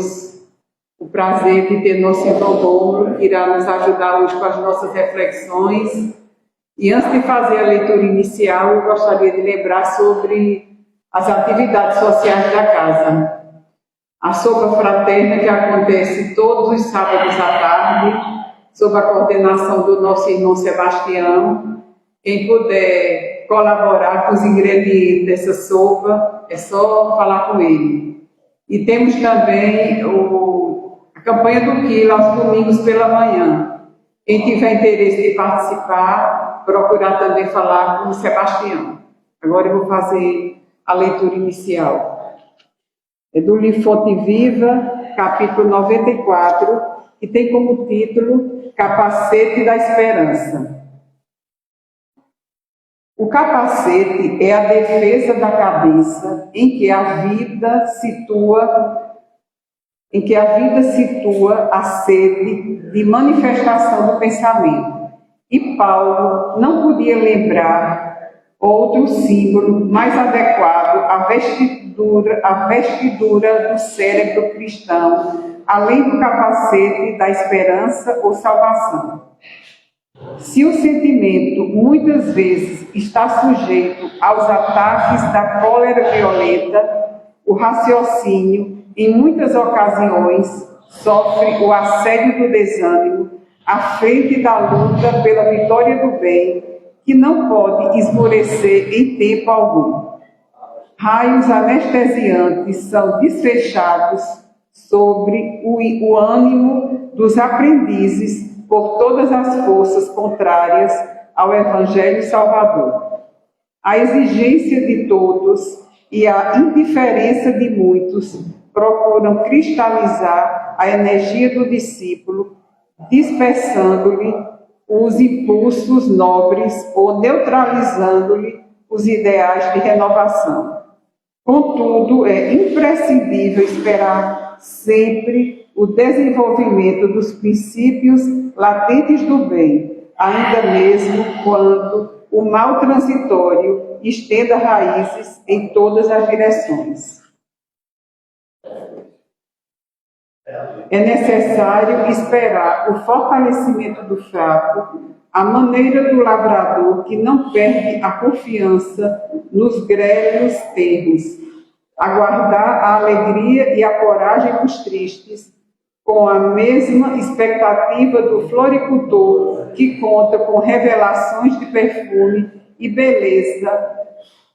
temos o prazer de ter nosso irmão Rômulo, que irá nos ajudar hoje com as nossas reflexões. E antes de fazer a leitura inicial, eu gostaria de lembrar sobre as atividades sociais da casa. A sopa fraterna, que acontece todos os sábados à tarde, sob a coordenação do nosso irmão Sebastião. Quem puder colaborar com os ingredientes dessa sopa, é só falar com ele. E temos também a campanha do quilo aos domingos pela manhã. Quem tiver interesse de participar, procurar também falar com o Sebastião. Agora eu vou fazer a leitura inicial. É do livro Fonte Viva, capítulo 94, que tem como título Capacete da Esperança. O capacete é a defesa da cabeça em que a vida situa a sede de manifestação do pensamento. E Paulo não podia lembrar outro símbolo mais adequado à vestidura do cérebro cristão, além do capacete da esperança ou salvação. Se o sentimento muitas vezes está sujeito aos ataques da cólera violenta, o raciocínio, em muitas ocasiões, sofre o assédio do desânimo à frente da luta pela vitória do bem, que não pode esmorecer em tempo algum. Raios anestesiantes são desfechados sobre o ânimo dos aprendizes por todas as forças contrárias ao Evangelho Salvador. A exigência de todos e a indiferença de muitos procuram cristalizar a energia do discípulo, dispersando-lhe os impulsos nobres ou neutralizando-lhe os ideais de renovação. Contudo, é imprescindível esperar sempre o desenvolvimento dos princípios latentes do bem, ainda mesmo quando o mal transitório estenda raízes em todas as direções. É necessário esperar o fortalecimento do fraco, a maneira do lavrador que não perde a confiança nos grelos terros, aguardar a alegria e a coragem dos tristes, com a mesma expectativa do floricultor que conta com revelações de perfume e beleza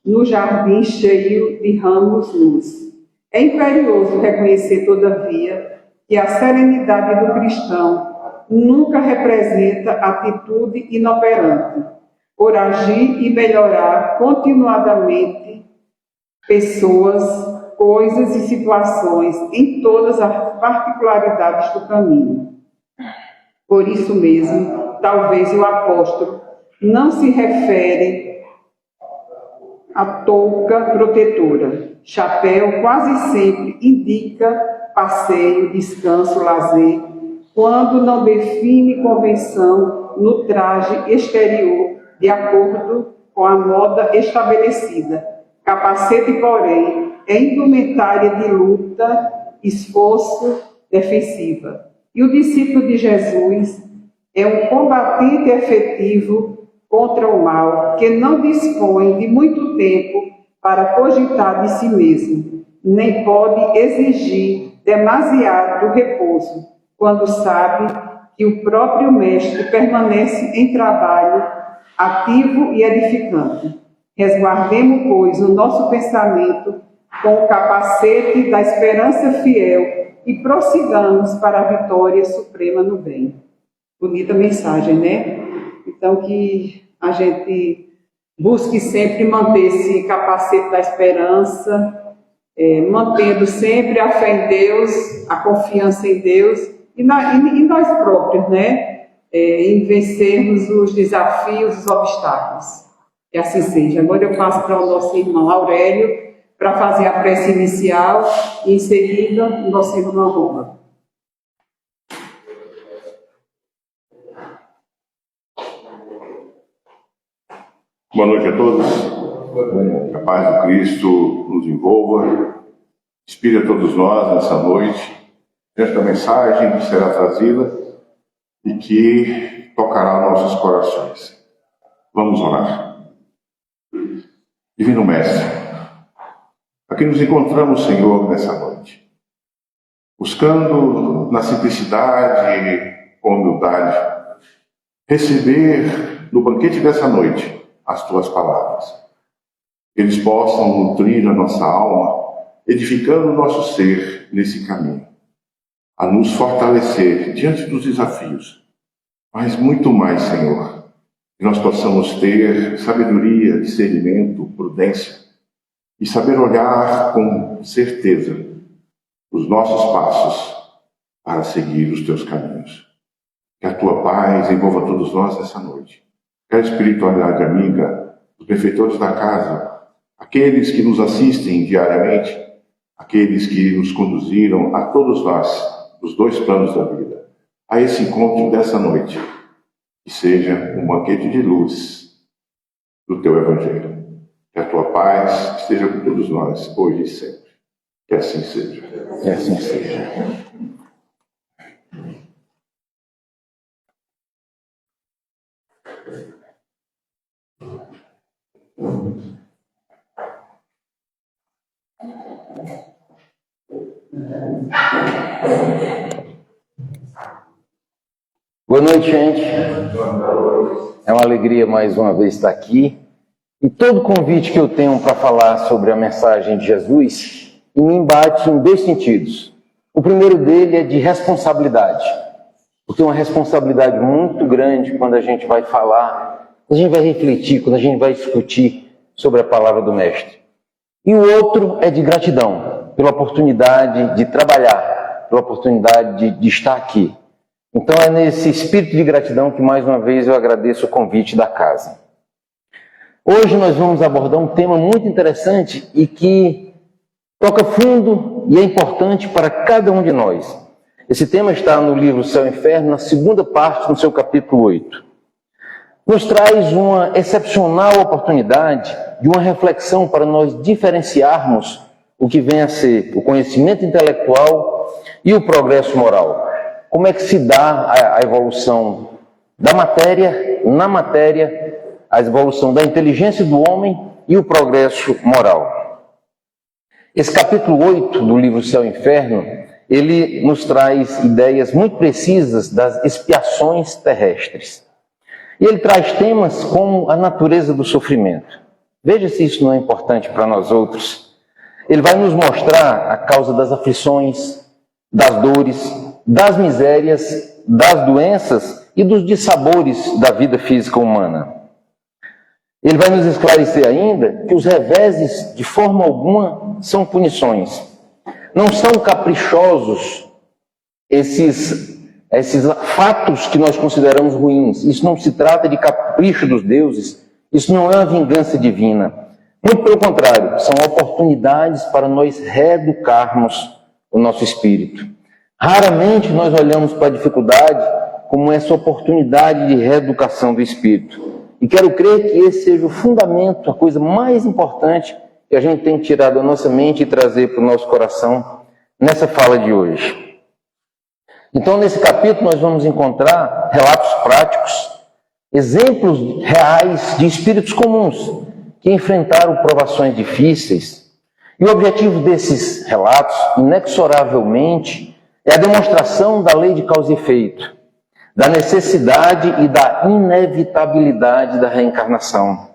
no jardim cheio de ramos nus. É imperioso reconhecer, todavia, que a serenidade do cristão nunca representa atitude inoperante, por agir e melhorar continuadamente pessoas, coisas e situações em todas as particularidades do caminho. Por isso mesmo, talvez o apóstolo não se refere à touca protetora. Chapéu quase sempre indica passeio, descanso, lazer, quando não define convenção no traje exterior, de acordo com a moda estabelecida. Capacete, porém, é indumentária de luta, esforço, defensiva. E o discípulo de Jesus é um combatente efetivo contra o mal, que não dispõe de muito tempo para cogitar de si mesmo, nem pode exigir demasiado repouso, quando sabe que o próprio Mestre permanece em trabalho ativo e edificante. Resguardemos, pois, o nosso pensamento com o capacete da esperança fiel e prossigamos para a vitória suprema no bem. Bonita mensagem, né? Então, que a gente busque sempre manter esse capacete da esperança, mantendo sempre a fé em Deus, a confiança em Deus e nós próprios, né? Em vencermos os desafios, os obstáculos. Que assim seja. Agora eu passo para o nosso irmão Aurélio para fazer a prece inicial e em seguida o nosso irmão Roma. Boa noite a todos. Que a paz do Cristo nos envolva, inspire a todos nós nessa noite esta mensagem que será trazida e que tocará nossos corações. Vamos orar. Divino Mestre, aqui nos encontramos, Senhor, nessa noite, buscando na simplicidade, com humildade, receber no banquete dessa noite as Tuas palavras. Que eles possam nutrir a nossa alma, edificando o nosso ser nesse caminho, a nos fortalecer diante dos desafios, mas muito mais, Senhor, que nós possamos ter sabedoria, discernimento, prudência e saber olhar com certeza os nossos passos para seguir os Teus caminhos. Que a Tua paz envolva todos nós nessa noite. Que a espiritualidade amiga, os benfeitores da casa, aqueles que nos assistem diariamente, aqueles que nos conduziram a todos nós, dos dois planos da vida, a esse encontro dessa noite, que seja um banquete de luz do Teu Evangelho. Que a Tua paz esteja com todos nós, hoje e sempre. Que assim seja. Que assim seja. Boa noite, gente. É uma alegria mais uma vez estar aqui. E todo convite que eu tenho para falar sobre a mensagem de Jesus me embate em dois sentidos. O primeiro dele é de responsabilidade. Porque é uma responsabilidade muito grande quando a gente vai falar, quando a gente vai refletir, quando a gente vai discutir sobre a palavra do Mestre. E o outro é de gratidão pela oportunidade de trabalhar, pela oportunidade de estar aqui. Então é nesse espírito de gratidão que mais uma vez eu agradeço o convite da casa. Hoje nós vamos abordar um tema muito interessante e que toca fundo e é importante para cada um de nós. Esse tema está no livro Céu e Inferno, na segunda parte, no seu capítulo 8. Nos traz uma excepcional oportunidade de uma reflexão para nós diferenciarmos o que vem a ser o conhecimento intelectual e o progresso moral. Como é que se dá a evolução da matéria, na matéria, a evolução da inteligência do homem e o progresso moral. Esse capítulo 8 do livro Céu e Inferno, ele nos traz ideias muito precisas das expiações terrestres. E ele traz temas como a natureza do sofrimento. Veja se isso não é importante para nós outros. Ele vai nos mostrar a causa das aflições, das dores, das misérias, das doenças e dos dissabores da vida física humana. Ele vai nos esclarecer ainda que os reveses, de forma alguma, são punições. Não são caprichosos esses fatos que nós consideramos ruins. Isso não se trata de capricho dos deuses, isso não é uma vingança divina. Muito pelo contrário, são oportunidades para nós reeducarmos o nosso espírito. Raramente nós olhamos para a dificuldade como essa oportunidade de reeducação do espírito. E quero crer que esse seja o fundamento, a coisa mais importante que a gente tem que tirar da nossa mente e trazer para o nosso coração nessa fala de hoje. Então, nesse capítulo, nós vamos encontrar relatos práticos, exemplos reais de espíritos comuns que enfrentaram provações difíceis. E o objetivo desses relatos, inexoravelmente, é a demonstração da lei de causa e efeito, da necessidade e da inevitabilidade da reencarnação,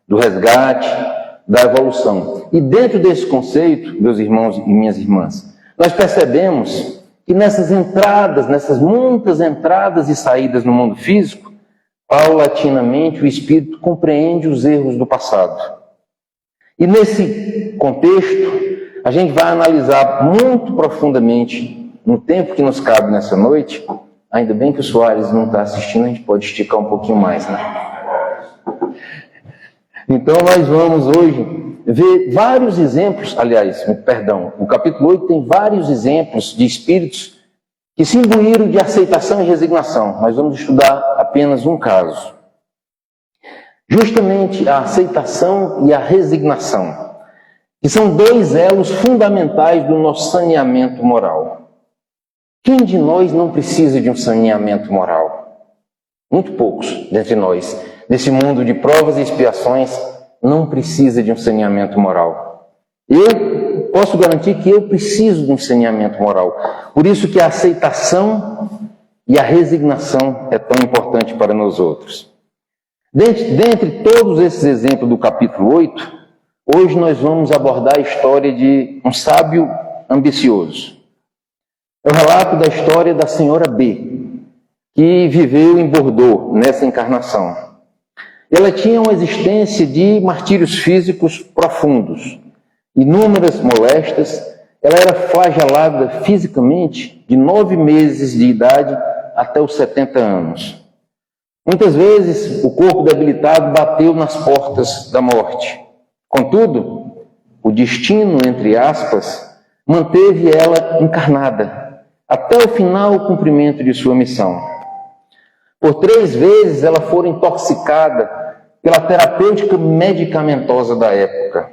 do resgate, da evolução. E dentro desse conceito, meus irmãos e minhas irmãs, nós percebemos que nessas entradas, nessas muitas entradas e saídas no mundo físico, paulatinamente o espírito compreende os erros do passado. E nesse contexto, a gente vai analisar muito profundamente, no tempo que nos cabe nessa noite. Ainda bem que o Soares não está assistindo, a gente pode esticar um pouquinho mais, né? Então nós vamos hoje ver vários exemplos, o capítulo 8 tem vários exemplos de espíritos que se imbuíram de aceitação e resignação. Nós vamos estudar apenas um caso. Justamente a aceitação e a resignação, que são dois elos fundamentais do nosso saneamento moral. Quem de nós não precisa de um saneamento moral? Muito poucos dentre nós, nesse mundo de provas e expiações, não precisa de um saneamento moral. Eu posso garantir que eu preciso de um saneamento moral. Por isso que a aceitação e a resignação é tão importante para nós outros. Dentre todos esses exemplos do capítulo 8, hoje nós vamos abordar a história de um sábio ambicioso. É o relato da história da senhora B, que viveu em Bordeaux nessa encarnação. Ela tinha uma existência de martírios físicos profundos, inúmeras molestias. Ela era flagelada fisicamente de 9 meses de idade até os 70 anos. Muitas vezes o corpo debilitado bateu nas portas da morte. Contudo, o destino, entre aspas, manteve ela encarnada até o final cumprimento de sua missão. Por 3 vezes ela foi intoxicada pela terapêutica medicamentosa da época,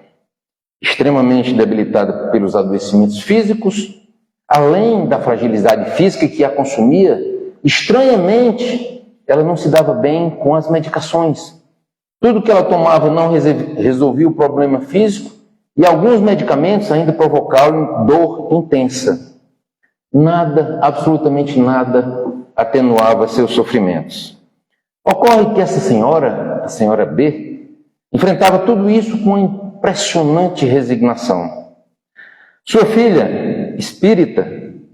extremamente debilitada pelos adoecimentos físicos, além da fragilidade física que a consumia. Estranhamente, ela não se dava bem com as medicações. Tudo que ela tomava não resolvia o problema físico e alguns medicamentos ainda provocavam dor intensa. Nada, absolutamente nada, atenuava seus sofrimentos. Ocorre que essa senhora, a senhora B, enfrentava tudo isso com uma impressionante resignação. Sua filha, espírita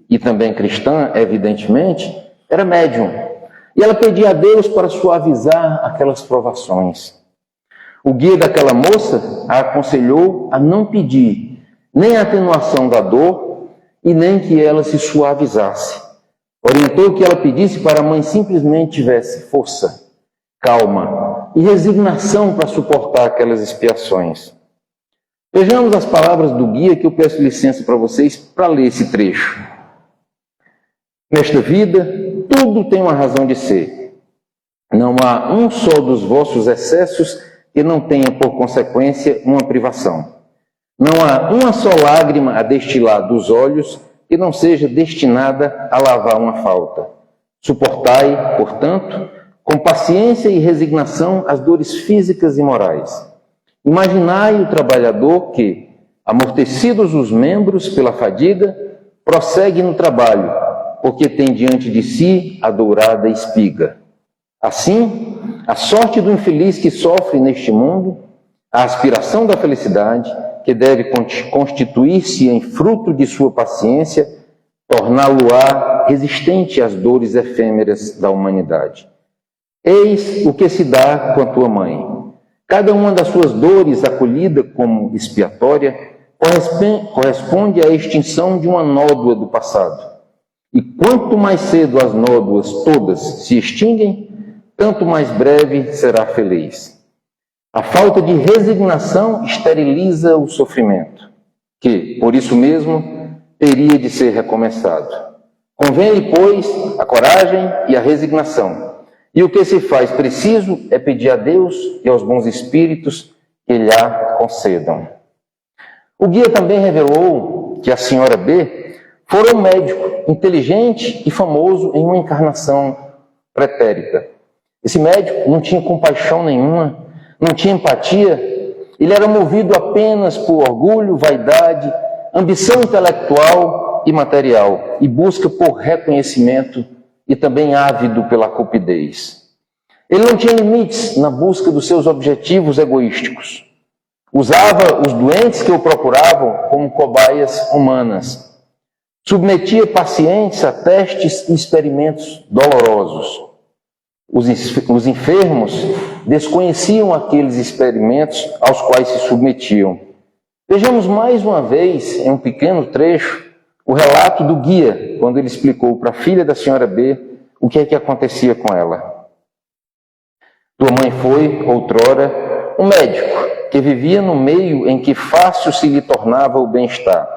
e também cristã, evidentemente, era médium, e ela pedia a Deus para suavizar aquelas provações. O guia daquela moça a aconselhou a não pedir nem a atenuação da dor e nem que ela se suavizasse. Orientou que ela pedisse para a mãe simplesmente tivesse força, calma e resignação para suportar aquelas expiações. Vejamos as palavras do guia, que eu peço licença para vocês para ler esse trecho. Nesta vida, tudo tem uma razão de ser. Não há um só dos vossos excessos que não tenha por consequência uma privação. Não há uma só lágrima a destilar dos olhos que não seja destinada a lavar uma falta. Suportai, portanto, com paciência e resignação as dores físicas e morais. Imaginai o trabalhador que, amortecidos os membros pela fadiga, prossegue no trabalho, porque tem diante de si a dourada espiga. Assim, a sorte do infeliz que sofre neste mundo, a aspiração da felicidade, que deve constituir-se em fruto de sua paciência, torná-lo-á resistente às dores efêmeras da humanidade. Eis o que se dá com a tua mãe. Cada uma das suas dores, acolhida como expiatória, corresponde à extinção de uma nódoa do passado. E quanto mais cedo as nódoas todas se extinguem, tanto mais breve será feliz. A falta de resignação esteriliza o sofrimento, que, por isso mesmo, teria de ser recomeçado. Convém-lhe, pois, a coragem e a resignação. E o que se faz preciso é pedir a Deus e aos bons espíritos que lhe concedam. O guia também revelou que a senhora B fora um médico inteligente e famoso em uma encarnação pretérita. Esse médico não tinha compaixão nenhuma, não tinha empatia, ele era movido apenas por orgulho, vaidade, ambição intelectual e material, e busca por reconhecimento e também ávido pela cupidez. Ele não tinha limites na busca dos seus objetivos egoísticos. Usava os doentes que o procuravam como cobaias humanas. Submetia pacientes a testes e experimentos dolorosos. Os enfermos desconheciam aqueles experimentos aos quais se submetiam. Vejamos mais uma vez, em um pequeno trecho, o relato do guia, quando ele explicou para a filha da senhora B o que é que acontecia com ela. Tua mãe foi, outrora, um médico que vivia no meio em que fácil se lhe tornava o bem-estar,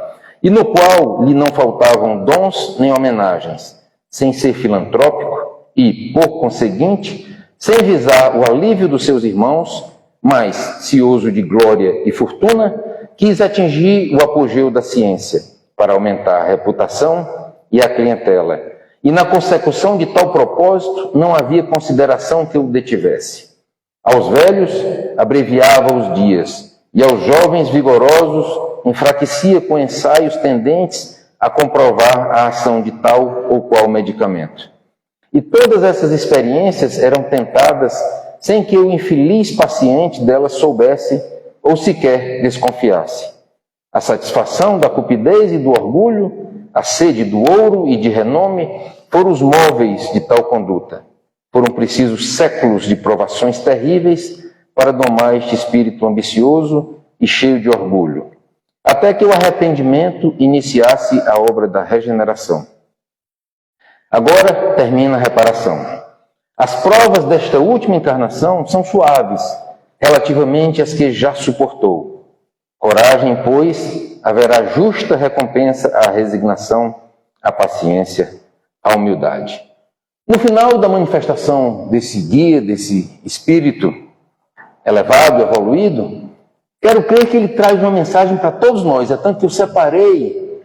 e no qual lhe não faltavam dons nem homenagens, sem ser filantrópico e, por conseguinte, sem visar o alívio dos seus irmãos, mas, cioso de glória e fortuna, quis atingir o apogeu da ciência, para aumentar a reputação e à clientela. E na consecução de tal propósito, não havia consideração que o detivesse. Aos velhos, abreviava os dias, e aos jovens vigorosos, enfraquecia com ensaios tendentes a comprovar a ação de tal ou qual medicamento. E todas essas experiências eram tentadas sem que o infeliz paciente delas soubesse ou sequer desconfiasse. A satisfação da cupidez e do orgulho, a sede do ouro e de renome, foram os móveis de tal conduta. Foram precisos séculos de provações terríveis para domar este espírito ambicioso e cheio de orgulho, até que o arrependimento iniciasse a obra da regeneração. Agora termina a reparação. As provas desta última encarnação são suaves, relativamente às que já suportou. Coragem, pois, haverá justa recompensa à resignação, à paciência, à humildade. No final da manifestação desse guia, desse espírito elevado, evoluído, quero crer que ele traz uma mensagem para todos nós. É tanto que eu separei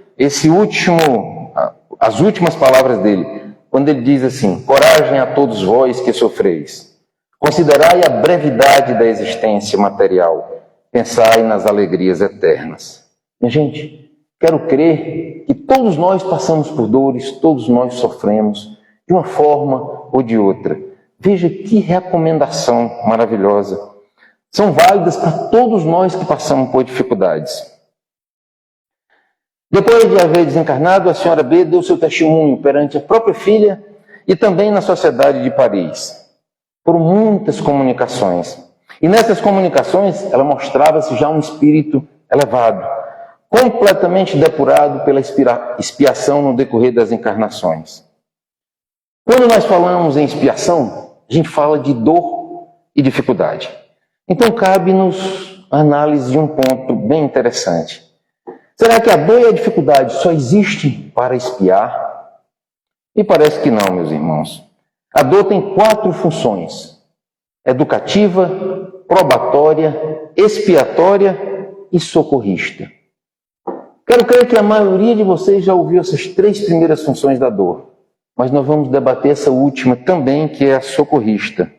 as últimas palavras dele, quando ele diz assim: coragem a todos vós que sofreis. Considerai a brevidade da existência material. Pensai nas alegrias eternas. Minha gente, quero crer que todos nós passamos por dores, todos nós sofremos, de uma forma ou de outra. Veja que recomendação maravilhosa. São válidas para todos nós que passamos por dificuldades. Depois de haver desencarnado, a senhora B deu seu testemunho perante a própria filha e também na Sociedade de Paris. Foram muitas comunicações. E nessas comunicações, ela mostrava-se já um espírito elevado, completamente depurado pela expiação no decorrer das encarnações. Quando nós falamos em expiação, a gente fala de dor e dificuldade. Então cabe-nos a análise de um ponto bem interessante. Será que a dor e a dificuldade só existem para expiar? E parece que não, meus irmãos. A dor tem 4 funções: educativa, probatória, expiatória e socorrista. Quero crer que a maioria de vocês já ouviu essas 3 primeiras funções da dor, mas nós vamos debater essa última também, que é a socorrista.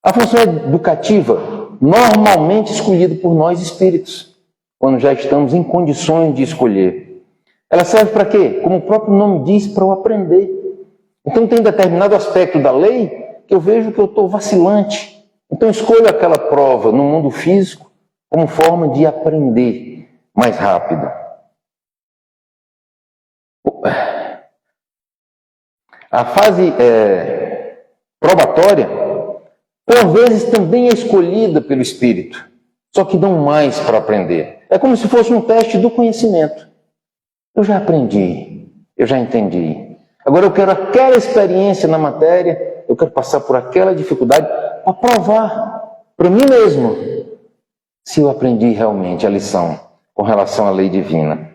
A função educativa, normalmente escolhida por nós espíritos, quando já estamos em condições de escolher. Ela serve para quê? Como o próprio nome diz, para eu aprender. Então tem determinado aspecto da lei que eu vejo que eu estou vacilante. Então escolho aquela prova no mundo físico como forma de aprender mais rápido. A fase probatória, por vezes, também é escolhida pelo espírito, só que não mais para aprender. É como se fosse um teste do conhecimento. Eu já aprendi, eu já entendi. Agora eu quero aquela experiência na matéria, eu quero passar por aquela dificuldade para provar para mim mesmo se eu aprendi realmente a lição com relação à lei divina.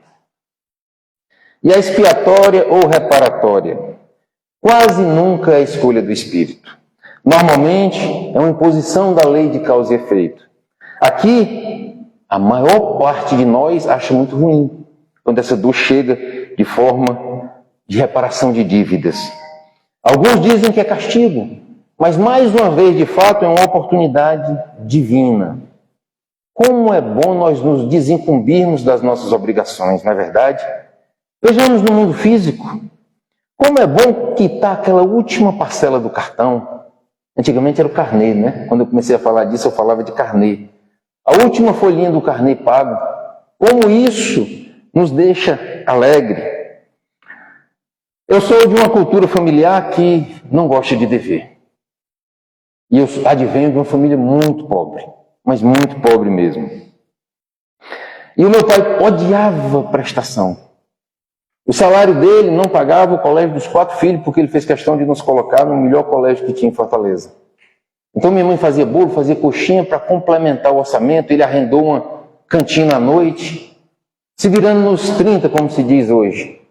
E a expiatória ou reparatória quase nunca é a escolha do espírito. Normalmente é uma imposição da lei de causa e efeito. Aqui, a maior parte de nós acha muito ruim quando essa dor chega de forma de reparação de dívidas. Alguns dizem que é castigo, mas mais uma vez, de fato, é uma oportunidade divina. Como é bom nós nos desincumbirmos das nossas obrigações, não é verdade? Vejamos no mundo físico. Como é bom quitar aquela última parcela do cartão. Antigamente era o carnê, né? Quando eu comecei a falar disso, eu falava de carnê. A última folhinha do carnê pago. Como isso nos deixa alegre. Eu sou de uma cultura familiar que não gosta de dever. E eu advenho de uma família muito pobre, mas muito pobre mesmo. E o meu pai odiava prestação. O salário dele não pagava o colégio dos 4 filhos, porque ele fez questão de nos colocar no melhor colégio que tinha em Fortaleza. Então minha mãe fazia bolo, fazia coxinha para complementar o orçamento, ele arrendou uma cantina à noite, se virando nos 30, como se diz hoje.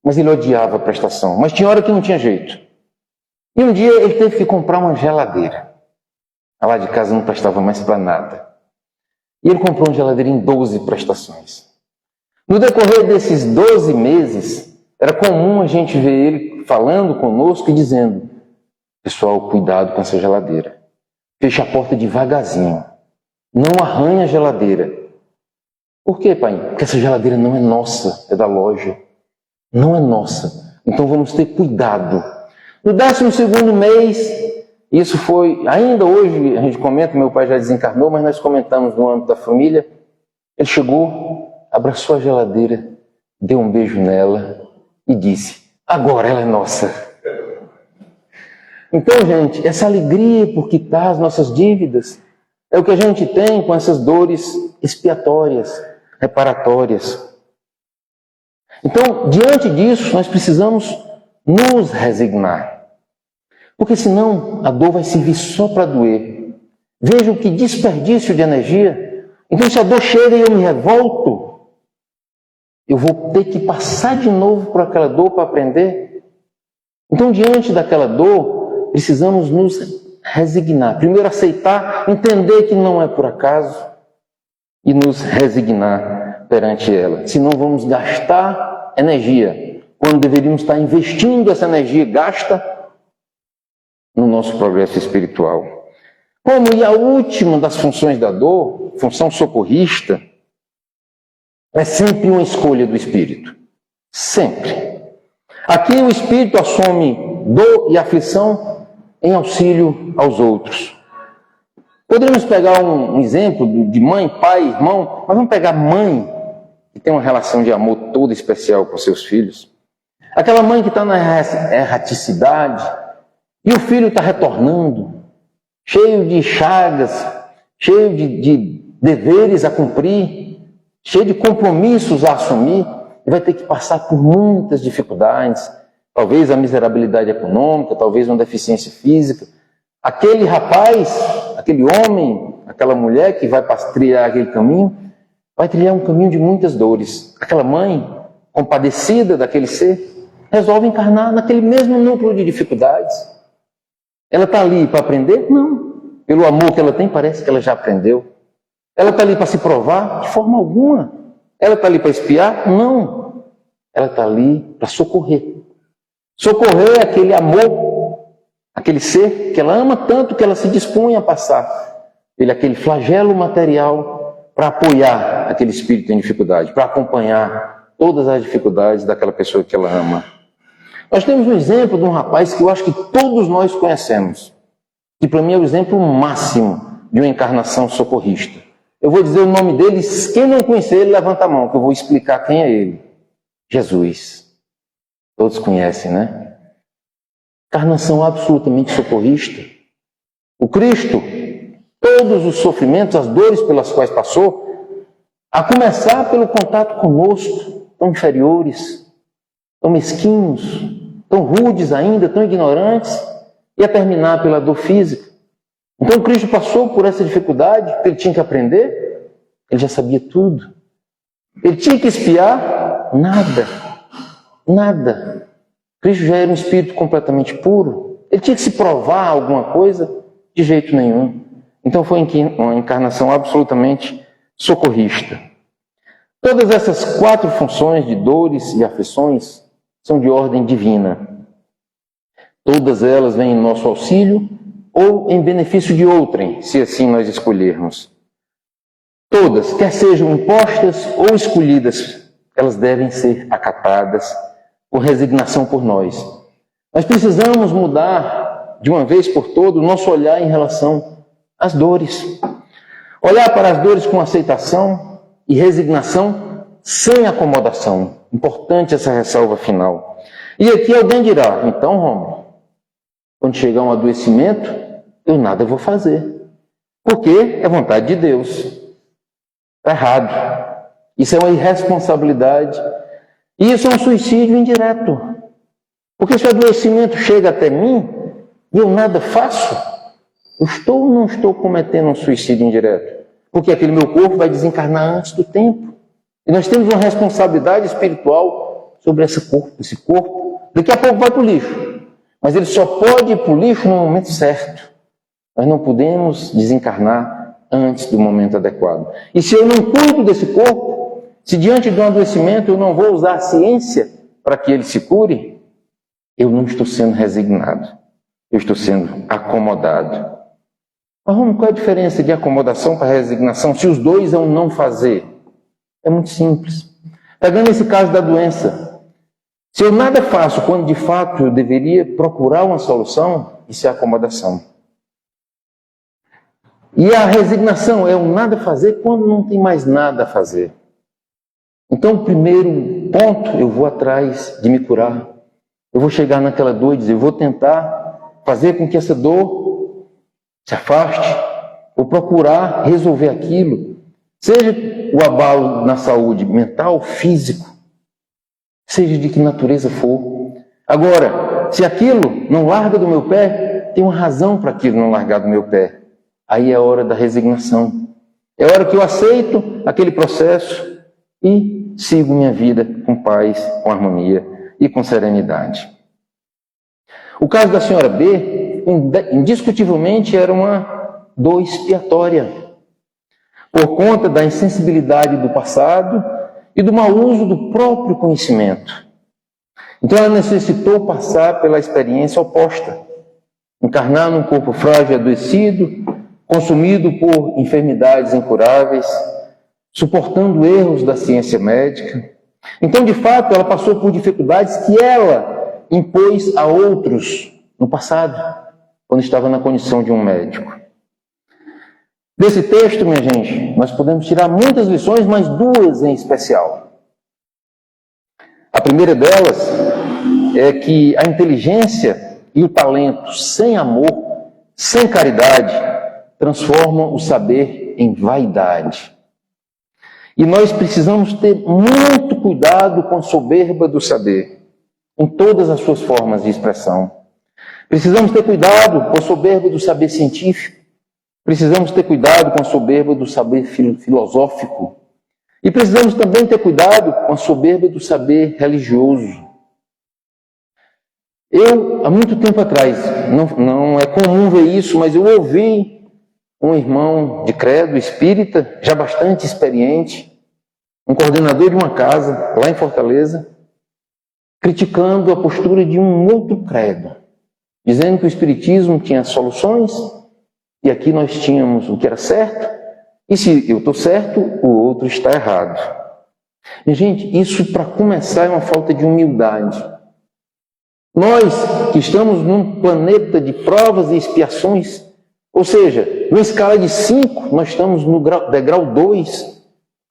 Mas ele odiava a prestação, mas tinha hora que não tinha jeito. E um dia ele teve que comprar uma geladeira. Lá de casa não prestava mais para nada. E ele comprou uma geladeira em 12 prestações. No decorrer desses 12 meses, Era comum a gente ver ele falando conosco e dizendo: pessoal, cuidado com essa geladeira. Feche a porta devagarzinho. Não arranhe a geladeira. Por quê, pai? Porque essa geladeira não é nossa, é da loja. Não é nossa. Então vamos ter cuidado. No 12º mês, isso foi, ainda hoje a gente comenta, meu pai já desencarnou, mas nós comentamos no âmbito da família. Ele chegou, abraçou a geladeira, deu um beijo nela e disse: agora ela é nossa. Então, gente, essa alegria por quitar as nossas dívidas é o que a gente tem com essas dores expiatórias, reparatórias. Então, diante disso, nós precisamos nos resignar. Porque senão a dor vai servir só para doer. Vejam que desperdício de energia. Então, se a dor chega e eu me revolto, eu vou ter que passar de novo por aquela dor para aprender. Então, diante daquela dor, precisamos nos resignar. Primeiro aceitar, entender que não é por acaso e nos resignar perante ela. Senão vamos gastar energia, quando deveríamos estar investindo essa energia gasta no nosso progresso espiritual. Como e a última das funções da dor, função socorrista, é sempre uma escolha do espírito. Sempre. Aqui o espírito assume dor e aflição em auxílio aos outros. Poderíamos pegar um exemplo de mãe, pai, irmão, mas vamos pegar mãe, que tem uma relação de amor toda especial com seus filhos. Aquela mãe que está na erraticidade e o filho está retornando, cheio de chagas, cheio de deveres a cumprir, cheio de compromissos a assumir, e vai ter que passar por muitas dificuldades, talvez a miserabilidade econômica, talvez uma deficiência física. Aquele rapaz, aquele homem, aquela mulher que vai trilhar aquele caminho, vai trilhar um caminho de muitas dores. Aquela mãe, compadecida daquele ser, resolve encarnar naquele mesmo núcleo de dificuldades. Ela está ali para aprender? Não. Pelo amor que ela tem, parece que ela já aprendeu. Ela está ali para se provar? De forma alguma. Ela está ali para espiar? Não. Ela está ali para socorrer. Socorrer aquele amor, aquele ser que ela ama tanto que ela se dispõe a passar. Ele, aquele flagelo material para apoiar aquele espírito em dificuldade, para acompanhar todas as dificuldades daquela pessoa que ela ama. Nós temos um exemplo de um rapaz que eu acho que todos nós conhecemos, que para mim é o exemplo máximo de uma encarnação socorrista. Eu vou dizer o nome dele, quem não conhecer ele, levanta a mão, que eu vou explicar quem é ele. Jesus. Todos conhecem, né? Encarnação absolutamente socorrista. O Cristo, todos os sofrimentos, as dores pelas quais passou, a começar pelo contato conosco, tão inferiores, tão mesquinhos, tão rudes ainda, tão ignorantes, e a terminar pela dor física. Então Cristo passou por essa dificuldade, porque ele tinha que aprender, ele já sabia tudo. Ele tinha que espiar, nada. Cristo já era um espírito completamente puro. Ele tinha que se provar alguma coisa? De jeito nenhum. Então foi uma encarnação absolutamente socorrista. Todas essas 4 funções de dores e aflições são de ordem divina. Todas elas vêm em nosso auxílio ou em benefício de outrem, se assim nós escolhermos. Todas, quer sejam impostas ou escolhidas, elas devem ser acatadas com resignação por nós. Nós precisamos mudar, de uma vez por todas, o nosso olhar em relação às dores. Olhar para as dores com aceitação e resignação, sem acomodação. Importante essa ressalva final. E aqui alguém dirá: então, Rômulo, quando chegar um adoecimento, eu nada vou fazer. Porque é vontade de Deus. Está errado. Isso é uma irresponsabilidade. E isso é um suicídio indireto. Porque se o adoecimento chega até mim e eu nada faço, eu estou ou não estou cometendo um suicídio indireto? Porque aquele meu corpo vai desencarnar antes do tempo. E nós temos uma responsabilidade espiritual sobre esse corpo. Daqui a pouco vai para o lixo. Mas ele só pode ir para o lixo no momento certo. Nós não podemos desencarnar antes do momento adequado. E se eu não cuido desse corpo, se diante de um adoecimento eu não vou usar a ciência para que ele se cure, eu não estou sendo resignado, eu estou sendo acomodado. Mas qual é a diferença de acomodação para resignação, se os dois é um não fazer? É muito simples. Pegando esse caso da doença, se eu nada faço quando de fato eu deveria procurar uma solução, isso é acomodação. E a resignação é o nada fazer quando não tem mais nada a fazer. Então, o primeiro ponto, eu vou atrás de me curar. Eu vou chegar naquela dor e dizer, eu vou tentar fazer com que essa dor se afaste, vou procurar resolver aquilo, seja o abalo na saúde mental, físico, seja de que natureza for. Agora, se aquilo não larga do meu pé, tem uma razão para aquilo não largar do meu pé. Aí é a hora da resignação. É a hora que eu aceito aquele processo e sigo minha vida com paz, com harmonia e com serenidade. O caso da senhora B, indiscutivelmente, era uma dor expiatória, por conta da insensibilidade do passado e do mau uso do próprio conhecimento. Então ela necessitou passar pela experiência oposta, encarnar num corpo frágil e adoecido, consumido por enfermidades incuráveis, suportando erros da ciência médica. Então, de fato, ela passou por dificuldades que ela impôs a outros no passado, quando estava na condição de um médico. Desse texto, minha gente, nós podemos tirar muitas lições, mas duas em especial. A primeira delas é que a inteligência e o talento sem amor, sem caridade, transformam o saber em vaidade. E nós precisamos ter muito cuidado com a soberba do saber, em todas as suas formas de expressão. Precisamos ter cuidado com a soberba do saber científico, precisamos ter cuidado com a soberba do saber filosófico, e precisamos também ter cuidado com a soberba do saber religioso. Eu, há muito tempo atrás, não é comum ver isso, mas eu ouvi um irmão de credo espírita, já bastante experiente, um coordenador de uma casa lá em Fortaleza, criticando a postura de um outro credo, dizendo que o espiritismo tinha soluções e aqui nós tínhamos o que era certo, e se eu estou certo, o outro está errado. E, gente, isso para começar é uma falta de humildade. Nós que estamos num planeta de provas e expiações, ou seja, numa escala de 5, nós estamos no degrau 2.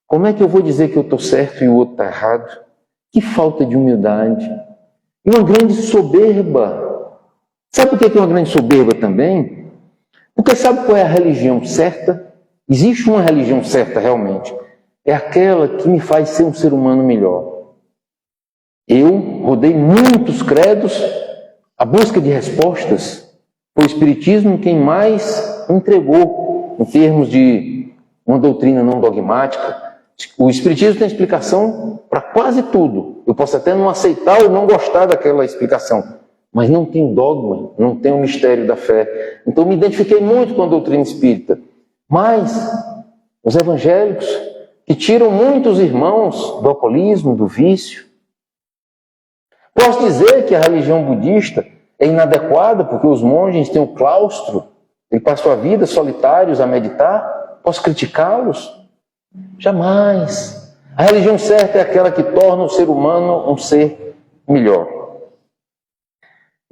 Como é que eu vou dizer que eu estou certo e o outro está errado? Que falta de humildade. E uma grande soberba. Sabe por que é uma grande soberba também? Porque sabe qual é a religião certa? Existe uma religião certa realmente. É aquela que me faz ser um ser humano melhor. Eu rodei muitos credos à busca de respostas. Foi o Espiritismo quem mais entregou em termos de uma doutrina não dogmática. O Espiritismo tem explicação para quase tudo. Eu posso até não aceitar ou não gostar daquela explicação, mas não tem dogma, não tem o mistério da fé. Então me identifiquei muito com a doutrina espírita. Mas os evangélicos, que tiram muitos irmãos do alcoolismo, do vício. Posso dizer que a religião budista é inadequada, porque os monges têm o claustro, eles passam a vida solitários a meditar. Posso criticá-los? Jamais. A religião certa é aquela que torna o ser humano um ser melhor.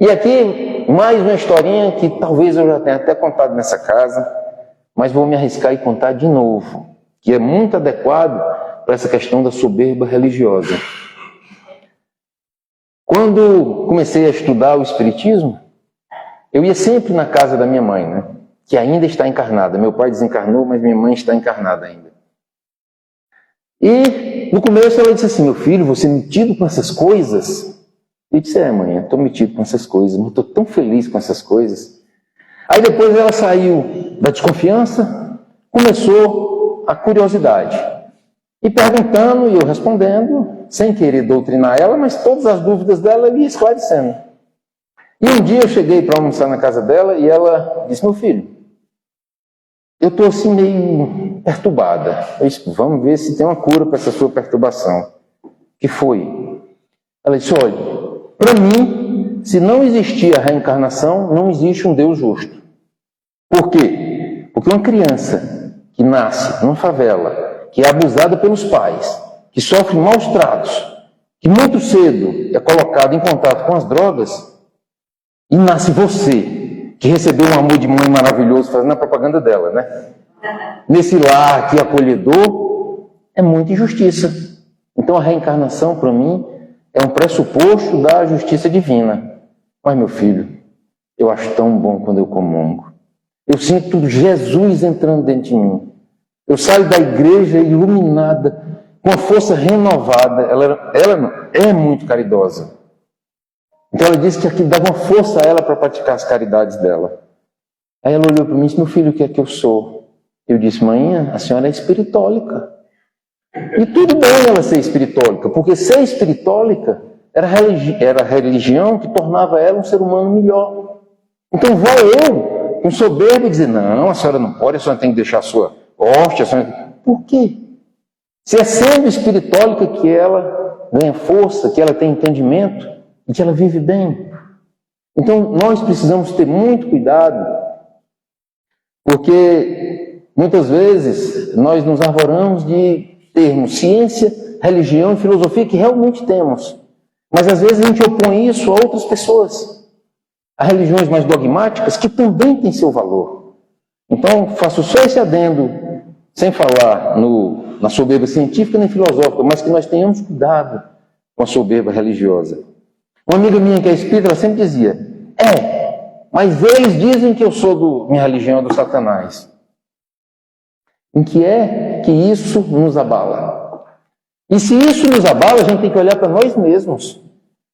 E aqui, mais uma historinha que talvez eu já tenha até contado nessa casa, mas vou me arriscar e contar de novo, que é muito adequado para essa questão da soberba religiosa. Quando comecei a estudar o Espiritismo, eu ia sempre na casa da minha mãe, né? Que ainda está encarnada. Meu pai desencarnou, mas minha mãe está encarnada ainda. E no começo ela disse assim: meu filho, você é metido com essas coisas? Eu disse: é, mãe, eu estou metido com essas coisas, mas estou tão feliz com essas coisas. Aí depois ela saiu da desconfiança, começou a curiosidade. E perguntando e eu respondendo, sem querer doutrinar ela, mas todas as dúvidas dela eu ia esclarecendo. E um dia eu cheguei para almoçar na casa dela e ela disse: meu filho, eu estou assim meio perturbada. Eu disse: vamos ver se tem uma cura para essa sua perturbação. Que foi? Ela disse, olha, para mim, se não existir a reencarnação, não existe um Deus justo. Por quê? Porque uma criança que nasce numa favela, que é abusada pelos pais, que sofre maus tratos, que muito cedo é colocado em contato com as drogas, e nasce você, que recebeu um amor de mãe maravilhoso, fazendo a propaganda dela, né? Nesse lar que é acolhedor, é muita injustiça. Então a reencarnação, para mim, é um pressuposto da justiça divina. Mas, meu filho, eu acho tão bom quando eu comungo. Eu sinto Jesus entrando dentro de mim. Eu saio da igreja iluminada, com a força renovada. Ela é muito caridosa. Então ela disse que aquilo dava uma força a ela para praticar as caridades dela. Aí ela olhou para mim e disse, meu filho, o que é que eu sou? Eu disse, mãe, a senhora é espiritólica. E tudo bem ela ser espiritólica, porque ser espiritólica era a religião que tornava ela um ser humano melhor. Então vou eu, com soberba, dizer, não, a senhora não pode, a senhora tem que deixar a sua hóstia. Por quê? Se é sendo espiritólica que ela ganha força, que ela tem entendimento e que ela vive bem. Então nós precisamos ter muito cuidado, porque muitas vezes nós nos arvoramos de termos ciência, religião e filosofia que realmente temos. Mas às vezes a gente opõe isso a outras pessoas. Há religiões mais dogmáticas que também têm seu valor. Então faço só esse adendo, sem falar na soberba científica nem filosófica, mas que nós tenhamos cuidado com a soberba religiosa. Uma amiga minha que é espírita, ela sempre dizia, mas eles dizem que eu sou minha religião é do Satanás. Em que é que isso nos abala? E se isso nos abala, a gente tem que olhar para nós mesmos.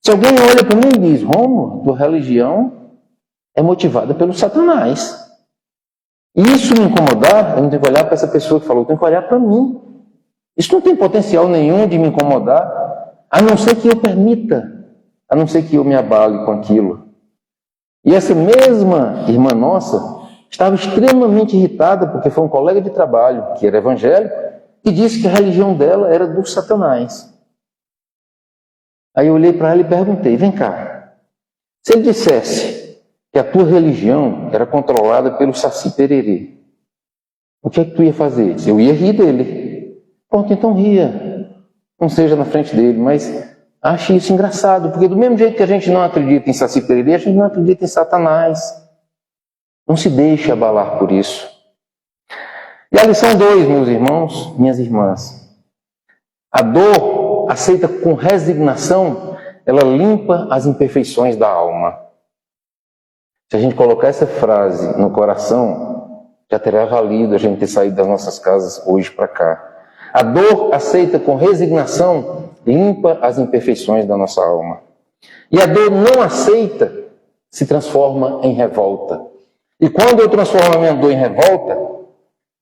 Se alguém olha para mim e diz, Rômulo, tua religião é motivada pelo Satanás. E isso me incomodar, eu não tenho que olhar para essa pessoa que falou, eu tenho que olhar para mim. Isso não tem potencial nenhum de me incomodar, a não ser que eu permita, a não ser que eu me abale com aquilo. E essa mesma irmã nossa estava extremamente irritada porque foi um colega de trabalho, que era evangélico, e disse que a religião dela era do Satanás. Aí eu olhei para ela e perguntei, vem cá, se ele dissesse que a tua religião era controlada pelo Saci Pererê, o que é que tu ia fazer? Eu ia rir dele. Pronto, então ria. Não seja na frente dele, mas ache isso engraçado, porque do mesmo jeito que a gente não acredita em Saci Pererê, a gente não acredita em Satanás. Não se deixe abalar por isso. E a lição 2, meus irmãos, minhas irmãs. A dor, aceita com resignação, ela limpa as imperfeições da alma. Se a gente colocar essa frase no coração, já terá valido a gente ter saído das nossas casas hoje para cá. A dor, aceita com resignação, limpa as imperfeições da nossa alma. E a dor não aceita, se transforma em revolta. E quando eu transformo a minha dor em revolta,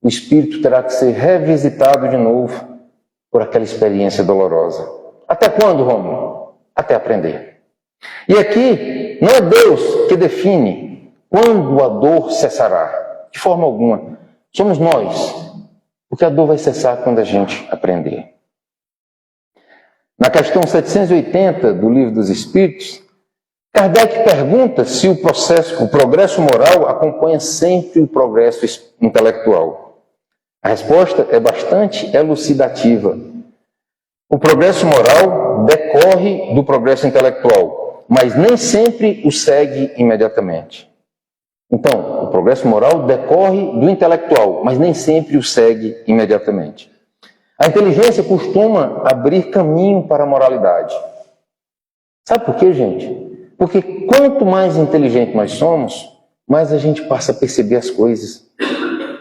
o espírito terá que ser revisitado de novo por aquela experiência dolorosa. Até quando, Rômulo? Até aprender. E aqui, não é Deus que define quando a dor cessará. De forma alguma. Somos nós. Porque a dor vai cessar quando a gente aprender. Na questão 780 do Livro dos Espíritos, Kardec pergunta se o progresso moral acompanha sempre o progresso intelectual. A resposta é bastante elucidativa. O progresso moral decorre do progresso intelectual, mas nem sempre o segue imediatamente. Então, o progresso moral decorre do intelectual, mas nem sempre o segue imediatamente. A inteligência costuma abrir caminho para a moralidade. Sabe por quê, gente? Porque quanto mais inteligente nós somos, mais a gente passa a perceber as coisas,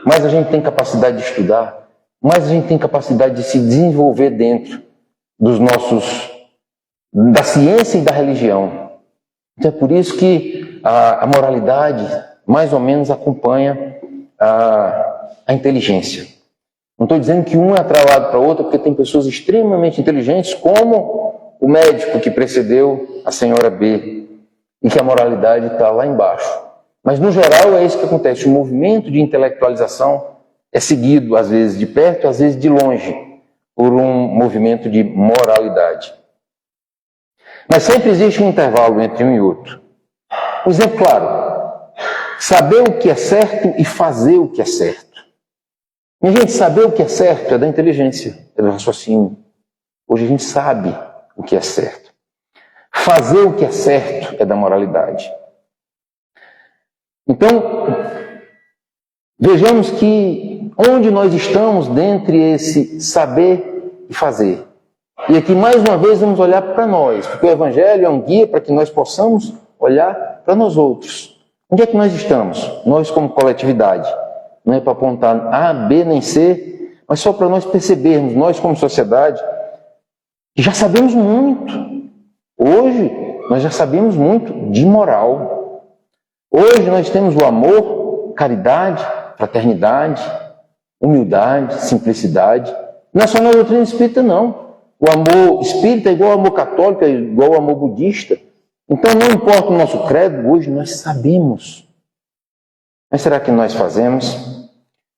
mais a gente tem capacidade de estudar, mais a gente tem capacidade de se desenvolver dentro da ciência e da religião. Então é por isso que a moralidade mais ou menos acompanha a inteligência. Não estou dizendo que um é atrelado para o outro, porque tem pessoas extremamente inteligentes, como o médico que precedeu a senhora B, e que a moralidade está lá embaixo. Mas, no geral, é isso que acontece. O movimento de intelectualização é seguido, às vezes de perto, às vezes de longe, por um movimento de moralidade. Mas sempre existe um intervalo entre um e outro. Um exemplo claro: saber o que é certo e fazer o que é certo. Minha gente, saber o que é certo é da inteligência, é do raciocínio. Hoje a gente sabe o que é certo. Fazer o que é certo é da moralidade. Então, vejamos que onde nós estamos dentre esse saber e fazer. E aqui, mais uma vez, vamos olhar para nós, porque o Evangelho é um guia para que nós possamos olhar para nós outros. Onde é que nós estamos? Nós como coletividade. Não é para apontar A, B, nem C, mas só para nós percebermos, nós como sociedade, que já sabemos muito. Hoje, nós já sabemos muito de moral. Hoje nós temos o amor, caridade, fraternidade, humildade, simplicidade. Não é só na doutrina espírita, não. O amor espírita é igual ao amor católico, é igual ao amor budista. Então não importa o nosso credo, hoje nós sabemos. Mas será que nós fazemos?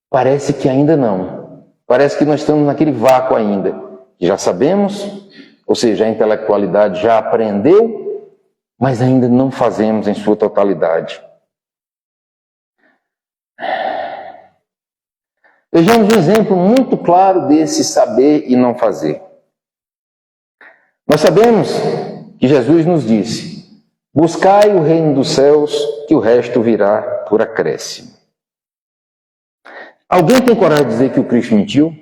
Parece que ainda não. Parece que nós estamos naquele vácuo ainda. Já sabemos, ou seja, a intelectualidade já aprendeu, mas ainda não fazemos em sua totalidade. Vejamos um exemplo muito claro desse saber e não fazer. Nós sabemos que Jesus nos disse: buscai o reino dos céus, que o resto virá por acréscimo. Alguém tem coragem de dizer que o Cristo mentiu?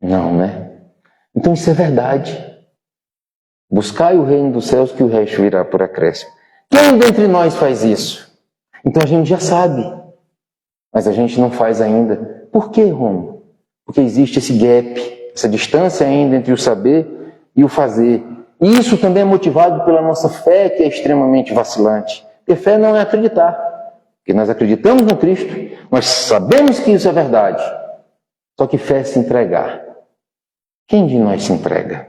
Não, né? Então isso é verdade. Buscai o reino dos céus, que o resto virá por acréscimo. Quem dentre nós faz isso? Então a gente já sabe, mas a gente não faz ainda. Por quê, Romo? Porque existe esse gap, essa distância ainda entre o saber e o fazer. E isso também é motivado pela nossa fé, que é extremamente vacilante. Porque fé não é acreditar. Porque nós acreditamos no Cristo, nós sabemos que isso é verdade. Só que fé é se entregar. Quem de nós se entrega?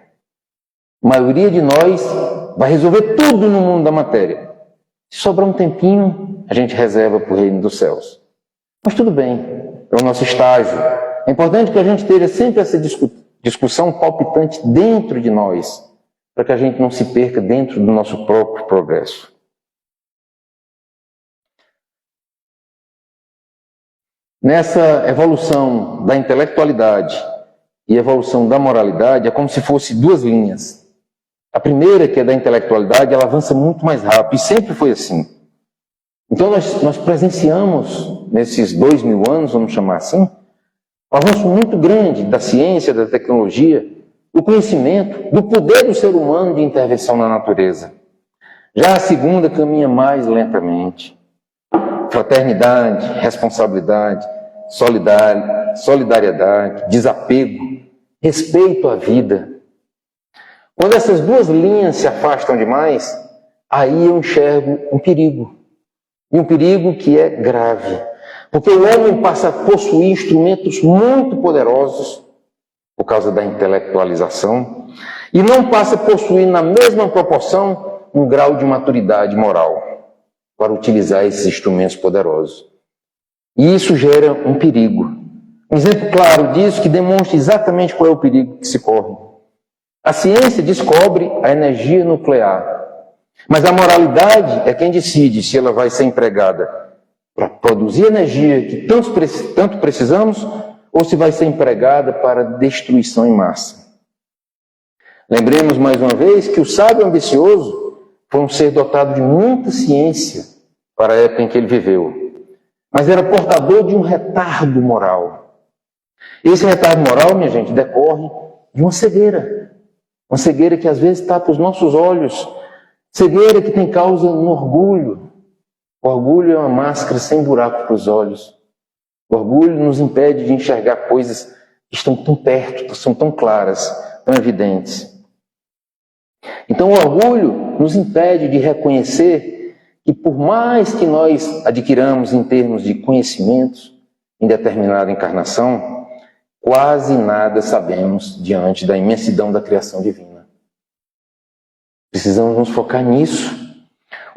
A maioria de nós vai resolver tudo no mundo da matéria. Se sobrar um tempinho, a gente reserva para o reino dos céus. Mas tudo bem, é o nosso estágio. É importante que a gente tenha sempre essa discussão palpitante dentro de nós, para que a gente não se perca dentro do nosso próprio progresso. Nessa evolução da intelectualidade e evolução da moralidade, é como se fosse duas linhas. A primeira, que é da intelectualidade, ela avança muito mais rápido, e sempre foi assim. Então nós presenciamos, nesses 2000 anos, vamos chamar assim, um avanço muito grande da ciência, da tecnologia, do conhecimento, do poder do ser humano de intervenção na natureza. Já a segunda caminha mais lentamente. Fraternidade, responsabilidade, solidariedade, desapego, respeito à vida. Quando essas duas linhas se afastam demais, aí eu enxergo um perigo. E um perigo que é grave. Porque o homem passa a possuir instrumentos muito poderosos por causa da intelectualização e não passa a possuir na mesma proporção um grau de maturidade moral para utilizar esses instrumentos poderosos. E isso gera um perigo. Um exemplo claro disso que demonstra exatamente qual é o perigo que se corre. A ciência descobre a energia nuclear, mas a moralidade é quem decide se ela vai ser empregada para produzir energia que tanto precisamos ou se vai ser empregada para destruição em massa. Lembremos mais uma vez que o sábio ambicioso foi um ser dotado de muita ciência para a época em que ele viveu, mas era portador de um retardo moral. Esse retardo moral, minha gente, decorre de uma cegueira que às vezes tapa os nossos olhos, cegueira que tem causa no orgulho. O orgulho é uma máscara sem buraco para os olhos. O orgulho nos impede de enxergar coisas que estão tão perto, são tão claras, tão evidentes. Então o orgulho nos impede de reconhecer que por mais que nós adquiramos em termos de conhecimentos em determinada encarnação, quase nada sabemos diante da imensidão da criação divina. Precisamos nos focar nisso.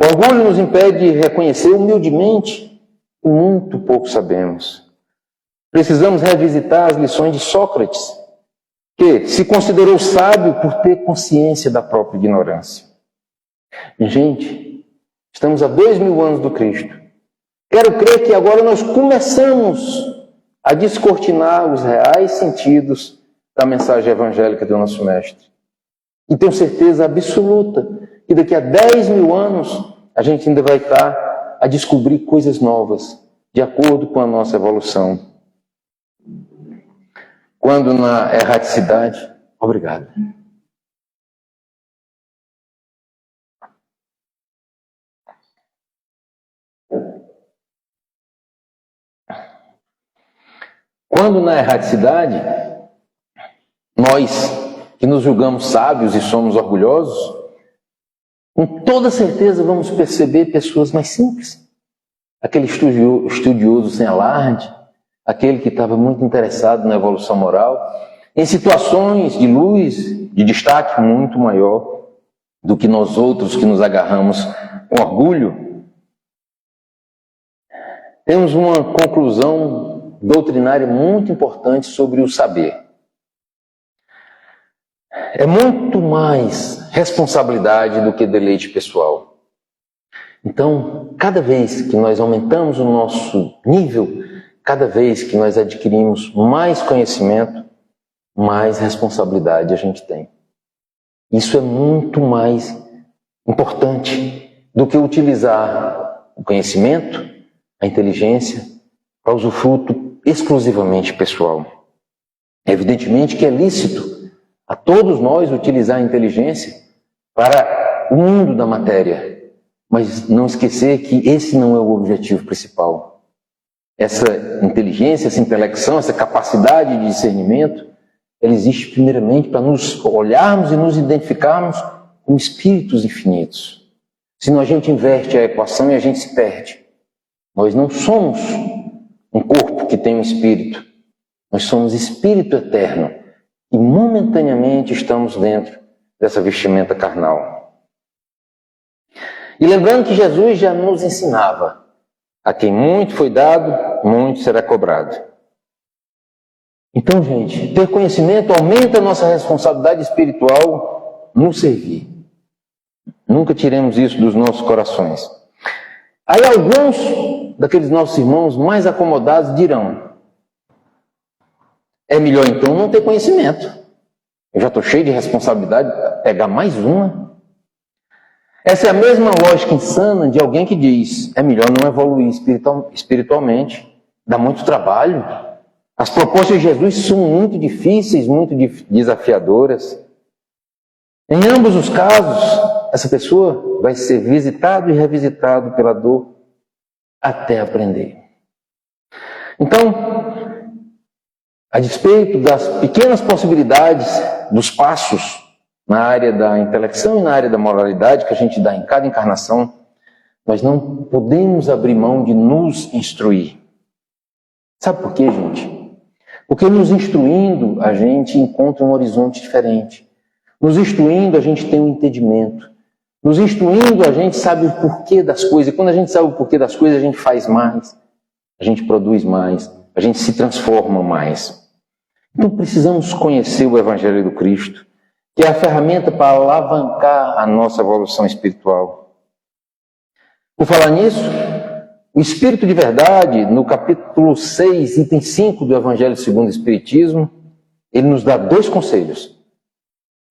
O orgulho nos impede de reconhecer humildemente o muito pouco sabemos. Precisamos revisitar as lições de Sócrates, que se considerou sábio por ter consciência da própria ignorância. Gente, estamos há 2000 anos do Cristo. Quero crer que agora nós começamos a descortinar os reais sentidos da mensagem evangélica do nosso Mestre. E tenho certeza absoluta que daqui a 10.000 anos a gente ainda vai estar a descobrir coisas novas, de acordo com a nossa evolução. Quando na erraticidade... Obrigado. Quando na erraticidade, nós que nos julgamos sábios e somos orgulhosos, com toda certeza vamos perceber pessoas mais simples. Aquele estudioso sem alarde, aquele que estava muito interessado na evolução moral, em situações de luz, de destaque muito maior do que nós outros que nos agarramos com orgulho. Temos uma conclusão doutrinária muito importante sobre o saber. É muito mais responsabilidade do que deleite pessoal. Então, cada vez que nós aumentamos o nosso nível, cada vez que nós adquirimos mais conhecimento, mais responsabilidade a gente tem. Isso é muito mais importante do que utilizar o conhecimento, a inteligência, para usufruto exclusivamente pessoal. Evidentemente que é lícito a todos nós utilizar a inteligência para o mundo da matéria, mas não esquecer que esse não é o objetivo principal. Essa inteligência, essa intelecção, essa capacidade de discernimento, ela existe primeiramente para nos olharmos e nos identificarmos como espíritos infinitos. Senão a gente inverte a equação e a gente se perde. Nós não somos um corpo que tem um espírito. Nós somos espírito eterno. E momentaneamente estamos dentro dessa vestimenta carnal. E lembrando que Jesus já nos ensinava: a quem muito foi dado, muito será cobrado. Então, gente, ter conhecimento aumenta a nossa responsabilidade espiritual no servir. Nunca tiremos isso dos nossos corações. Aí alguns daqueles nossos irmãos mais acomodados dirão: é melhor então não ter conhecimento. Eu já estou cheio de responsabilidade, pegar mais uma. Essa é a mesma lógica insana de alguém que diz: é melhor não evoluir espiritualmente, dá muito trabalho. As propostas de Jesus são muito difíceis, muito desafiadoras. Em ambos os casos, essa pessoa vai ser visitado e revisitado pela dor até aprender. Então, a despeito das pequenas possibilidades, dos passos na área da intelecção e na área da moralidade que a gente dá em cada encarnação, nós não podemos abrir mão de nos instruir. Sabe por quê, gente? Porque nos instruindo, a gente encontra um horizonte diferente. Nos instruindo, a gente tem um entendimento. Nos instruindo, a gente sabe o porquê das coisas. E quando a gente sabe o porquê das coisas, a gente faz mais. A gente produz mais. A gente se transforma mais. Então precisamos conhecer o Evangelho do Cristo, que é a ferramenta para alavancar a nossa evolução espiritual. Por falar nisso, o Espírito de Verdade, no capítulo 6, item 5 do Evangelho segundo o Espiritismo, ele nos dá 2 conselhos.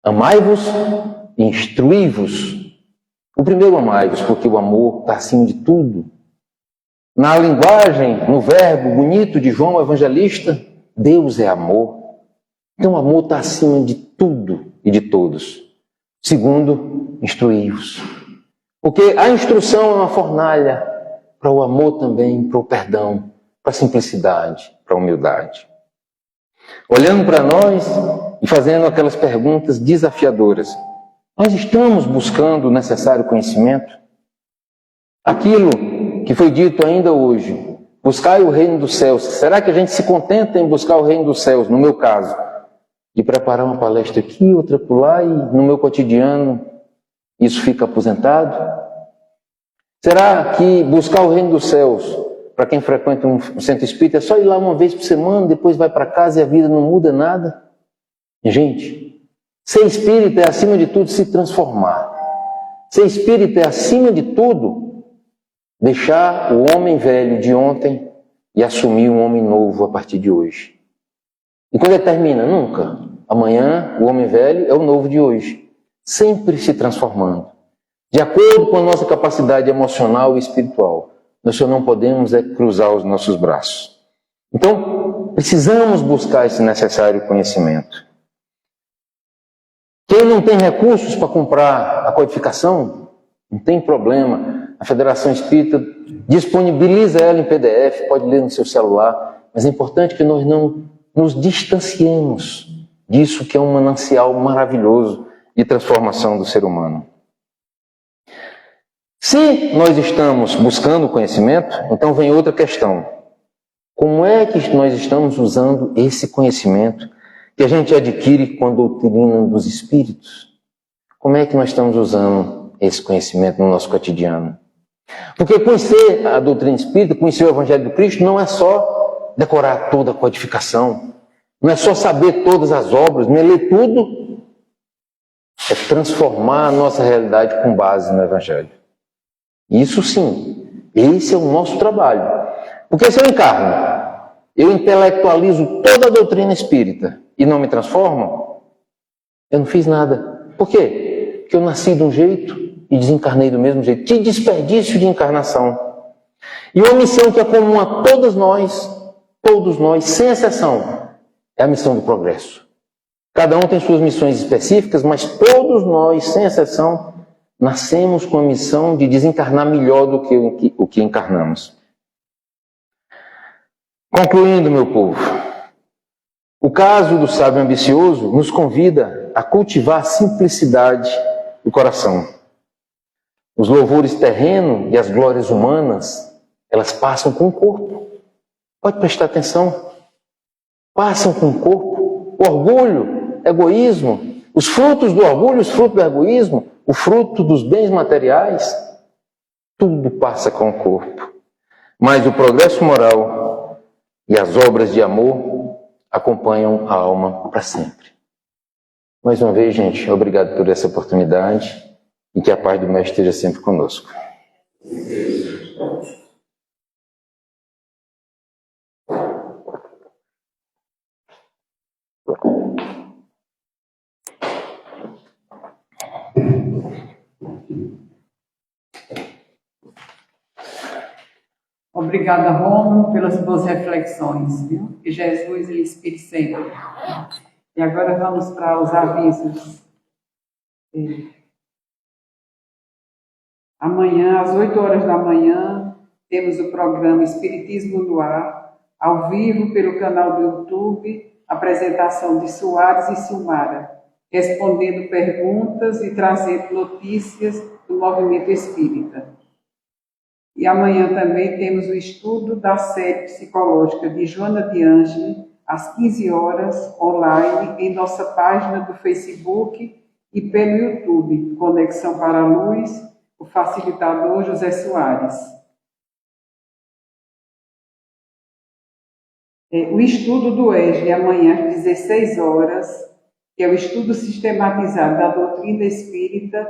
Amai-vos e instruí-vos. O primeiro, amai-vos, porque o amor está acima de tudo. Na linguagem, no verbo bonito de João Evangelista, Deus é amor. Então o amor está acima de tudo e de todos. Segundo, instruí-vos. Porque a instrução é uma fornalha para o amor também, para o perdão, para a simplicidade, para a humildade. Olhando para nós e fazendo aquelas perguntas desafiadoras, nós estamos buscando o necessário conhecimento? Aquilo que foi dito ainda hoje, buscar o reino dos céus. Será que a gente se contenta em buscar o reino dos céus, no meu caso, de preparar uma palestra aqui, outra por lá, e no meu cotidiano isso fica aposentado? Será que buscar o reino dos céus, para quem frequenta um centro espírita, é só ir lá uma vez por semana, depois vai para casa e a vida não muda nada? E, gente, ser espírita é, acima de tudo, se transformar. Ser espírita é, acima de tudo, deixar o homem velho de ontem e assumir um homem novo a partir de hoje. E quando ele termina? Nunca. Amanhã, o homem velho é o novo de hoje. Sempre se transformando. De acordo com a nossa capacidade emocional e espiritual. Nós só não podemos cruzar os nossos braços. Então, precisamos buscar esse necessário conhecimento. Quem não tem recursos para comprar a codificação, não tem problema. A Federação Espírita disponibiliza ela em PDF, pode ler no seu celular. Mas é importante que nós não nos distanciemos disso que é um manancial maravilhoso de transformação do ser humano. Se nós estamos buscando conhecimento, então vem outra questão. Como é que nós estamos usando esse conhecimento que a gente adquire com a doutrina dos Espíritos? Como é que nós estamos usando esse conhecimento no nosso cotidiano? Porque conhecer a doutrina espírita, conhecer o Evangelho do Cristo, não é só decorar toda a codificação, não é só saber todas as obras, não é ler tudo, é transformar a nossa realidade com base no Evangelho. Isso sim, esse é o nosso trabalho. Porque se eu encarno, eu intelectualizo toda a doutrina espírita e não me transformo, eu não fiz nada. Por quê? Porque eu nasci de um jeito e desencarnei do mesmo jeito. Que desperdício de encarnação. E uma missão que é comum a todos nós, sem exceção, é a missão do progresso. Cada um tem suas missões específicas, mas todos nós, sem exceção, nascemos com a missão de desencarnar melhor do que o que encarnamos. Concluindo, meu povo, o caso do sábio ambicioso nos convida a cultivar a simplicidade do coração. Os louvores terrenos e as glórias humanas, elas passam com o corpo. Pode prestar atenção. Passam com o corpo. O orgulho, egoísmo, os frutos do orgulho, os frutos do egoísmo, o fruto dos bens materiais, tudo passa com o corpo. Mas o progresso moral e as obras de amor acompanham a alma para sempre. Mais uma vez, gente, obrigado por essa oportunidade e que a paz do Mestre esteja sempre conosco. Obrigada, Rômulo, pelas boas reflexões, viu? Que Jesus lhe inspire sempre. E agora vamos para os avisos. Amanhã, às 8 horas da manhã, temos o programa Espiritismo no Ar, ao vivo pelo canal do YouTube, apresentação de Soares e Silmara, respondendo perguntas e trazendo notícias do movimento espírita. E amanhã também temos o estudo da série psicológica de Joana de Ângeli, às 15 horas, online, em nossa página do Facebook e pelo YouTube, Conexão para a Luz, o facilitador José Soares. O estudo do ESG, amanhã às 16 horas, que é o estudo sistematizado da doutrina espírita,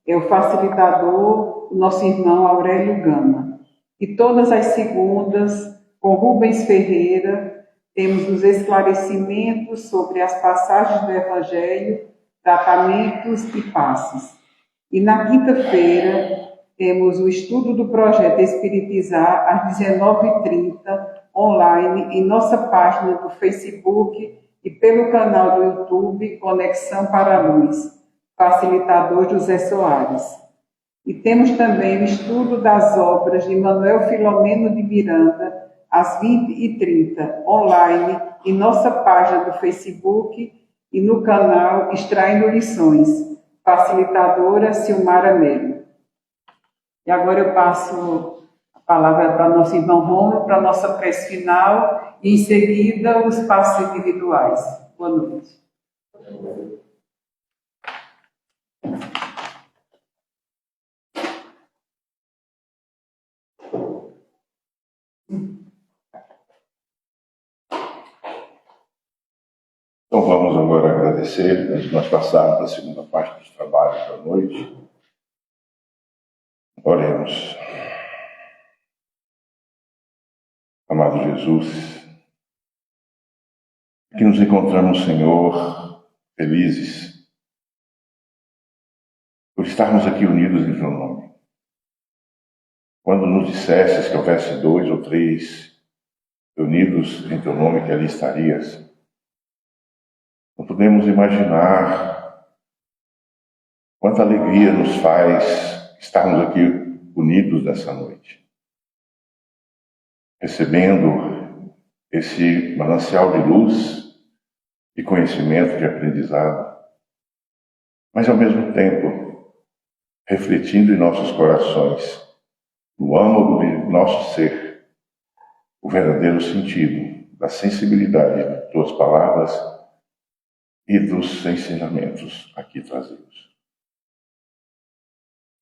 é o facilitador, o nosso irmão Aurélio Gama. E todas as segundas, com Rubens Ferreira, temos os esclarecimentos sobre as passagens do Evangelho, tratamentos e passes. E na quinta-feira, temos o estudo do projeto Espiritizar, às 19h30, online, em nossa página do Facebook e pelo canal do YouTube Conexão para a Luz, facilitador José Soares. E temos também o estudo das obras de Manuel Filomeno de Miranda, às 20h30, online, em nossa página do Facebook e no canal Extraindo Lições, facilitadora Silmara Melo. E agora eu passo a palavra para nosso irmão Rômulo, para a nossa prece final, e em seguida os passos individuais. Boa noite. Então vamos agora agradecer, antes de nós passarmos para a segunda parte dos trabalhos da noite. Oremos. Amado Jesus, que nos encontramos, Senhor, felizes por estarmos aqui unidos em Teu nome. Quando nos dissestes que houvesse 2 ou 3 reunidos em Teu nome, que ali estarias, não podemos imaginar quanta alegria nos faz estarmos aqui unidos nessa noite, recebendo esse manancial de luz, de conhecimento, de aprendizado, mas ao mesmo tempo refletindo em nossos corações, no âmago de nosso ser, o verdadeiro sentido da sensibilidade de Tuas palavras e dos ensinamentos aqui trazidos.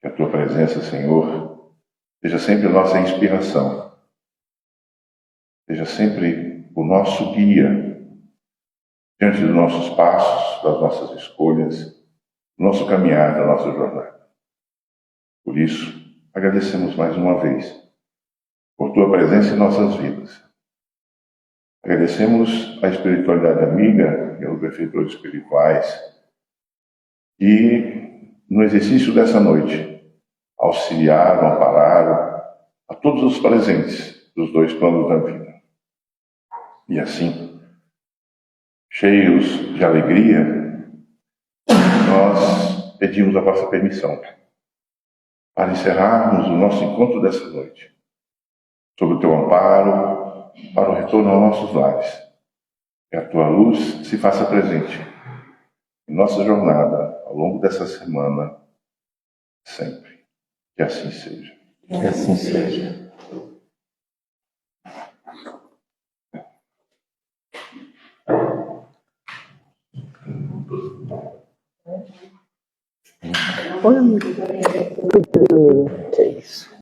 Que a Tua presença, Senhor, seja sempre a nossa inspiração, seja sempre o nosso guia diante dos nossos passos, das nossas escolhas, do nosso caminhar, da nossa jornada. Por isso, agradecemos mais uma vez por Tua presença em nossas vidas. Agradecemos a espiritualidade amiga e aos benfeitores espirituais e, no exercício dessa noite, auxiliaram, ampararam a todos os presentes dos 2 planos da vida. E assim, cheios de alegria, nós pedimos a vossa permissão para encerrarmos o nosso encontro dessa noite, sob o Teu amparo, para o retorno aos nossos lares. Que a Tua luz se faça presente em nossa jornada, ao longo dessa semana, sempre. Que assim seja. Que assim seja. Oi, amigo. Que isso?